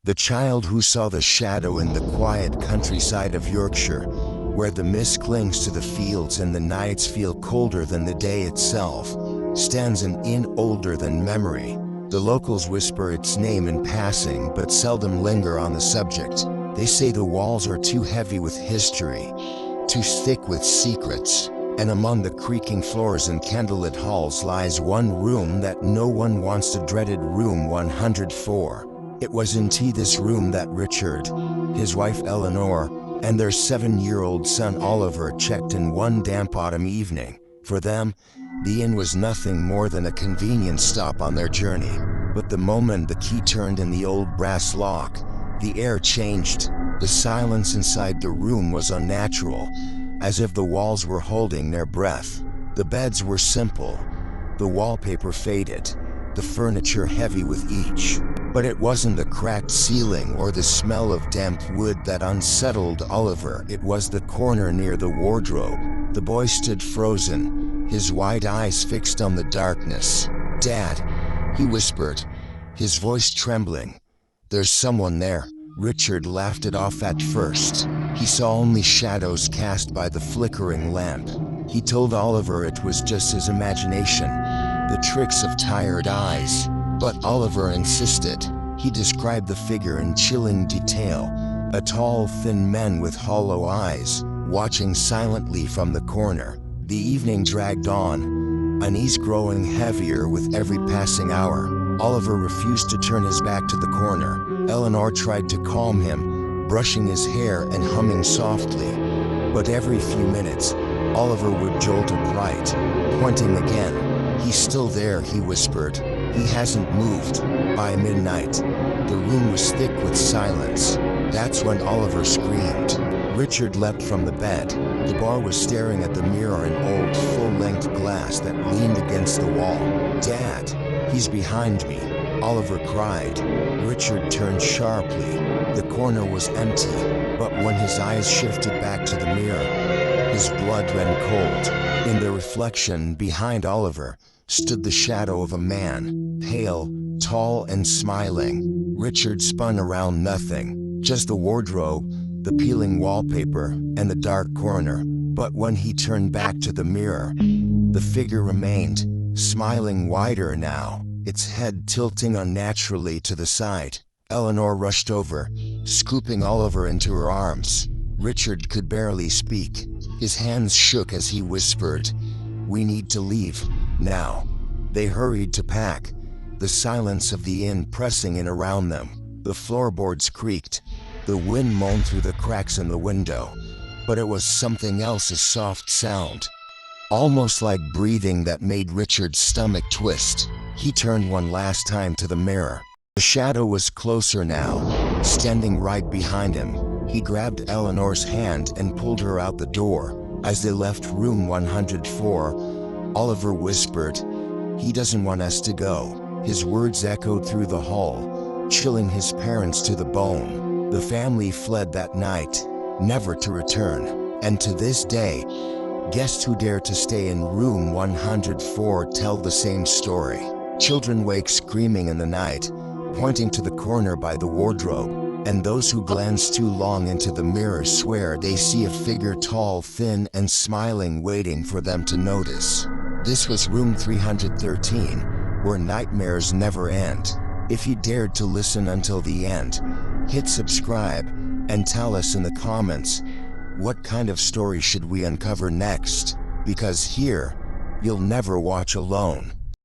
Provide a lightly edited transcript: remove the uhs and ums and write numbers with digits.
The child who saw the shadow in the quiet countryside of Yorkshire, where the mist clings to the fields and the nights feel colder than the day itself, stands an inn older than memory. The locals whisper its name in passing but seldom linger on the subject. They say the walls are too heavy with history, too thick with secrets, and among the creaking floors and candlelit halls lies one room that no one wants to dreaded Room 104. It was into this room that Richard, his wife Eleanor, and their 7-year-old son Oliver checked in one damp autumn evening. For them, the inn was nothing more than a convenient stop on their journey. But the moment the key turned in the old brass lock, the air changed. The silence inside the room was unnatural, as if the walls were holding their breath. The beds were simple, the wallpaper faded, the furniture heavy with age. But it wasn't the cracked ceiling or the smell of damp wood that unsettled Oliver. It was the corner near the wardrobe. The boy stood frozen, his wide eyes fixed on the darkness. "Dad," he whispered, his voice trembling. "There's someone there." Richard laughed it off at first. He saw only shadows cast by the flickering lamp. He told Oliver it was just his imagination, the tricks of tired eyes. But Oliver insisted. He described the figure in chilling detail, a tall, thin man with hollow eyes, watching silently from the corner. The evening dragged on, unease growing heavier with every passing hour. Oliver refused to turn his back to the corner. Eleanor tried to calm him, brushing his hair and humming softly. But every few minutes, Oliver would jolt upright, pointing again. "He's still there," he whispered. "He hasn't moved." By midnight, the room was thick with silence. That's when Oliver screamed. Richard leapt from the bed. The boy was staring at the mirror in old, full-length glass that leaned against the wall. "Dad, he's behind me," Oliver cried. Richard turned sharply. The corner was empty, but when his eyes shifted back to the mirror, his blood ran cold. In the reflection behind Oliver stood the shadow of a man, pale, tall, and smiling. Richard spun around. Nothing, just the wardrobe, the peeling wallpaper, and the dark corner. But when he turned back to the mirror, the figure remained, smiling wider now, its head tilting unnaturally to the side. Eleanor rushed over, scooping Oliver into her arms. Richard could barely speak. His hands shook as he whispered, "We need to leave, now." They hurried to pack, the silence of the inn pressing in around them. The floorboards creaked, the wind moaned through the cracks in the window. But it was something else, a soft sound, almost like breathing, that made Richard's stomach twist. He turned one last time to the mirror. The shadow was closer now, standing right behind him. He grabbed Eleanor's hand and pulled her out the door. As they left Room 104, Oliver whispered, "He doesn't want us to go." His words echoed through the hall, chilling his parents to the bone. The family fled that night, never to return. And to this day, guests who dare to stay in Room 104 tell the same story. Children wake screaming in the night, pointing to the corner by the wardrobe. And those who glance too long into the mirror swear they see a figure, tall, thin, and smiling, waiting for them to notice. This was Room 313, where nightmares never end. If you dared to listen until the end, hit subscribe and tell us in the comments, what kind of story should we uncover next? Because here, you'll never watch alone.